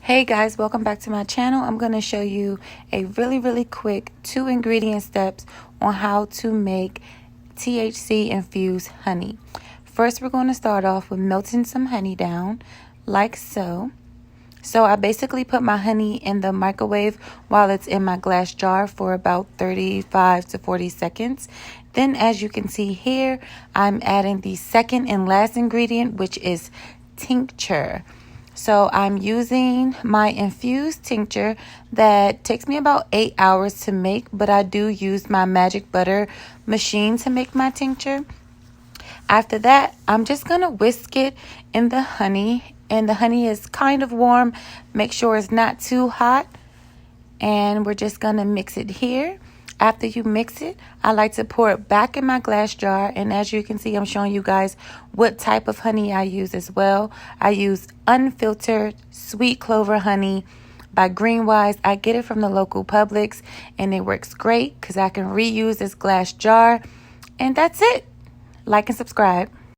Hey guys, welcome back to my channel. I'm going to show you a really quick 2 ingredient steps on how to make THC infused honey. First, we're going to start off with melting some honey down like so. So I basically put my honey in the microwave while it's in my glass jar for about 35 to 40 seconds. Then as you can see here, I'm adding the second and last ingredient, which is tincture. So I'm using my infused tincture that takes me about 8 hours to make, but I do use my magic butter machine to make my tincture. After that, I'm just going to whisk it in the honey, and the honey is kind of warm. Make sure it's not too hot, and we're just going to mix it here. After you mix it, I like to pour it back in my glass jar, and as you can see, I'm showing you guys what type of honey I use as well. I use unfiltered sweet clover honey by Greenwise. I get it from the local Publix, and it works great because I can reuse this glass jar. And that's it. Like and subscribe.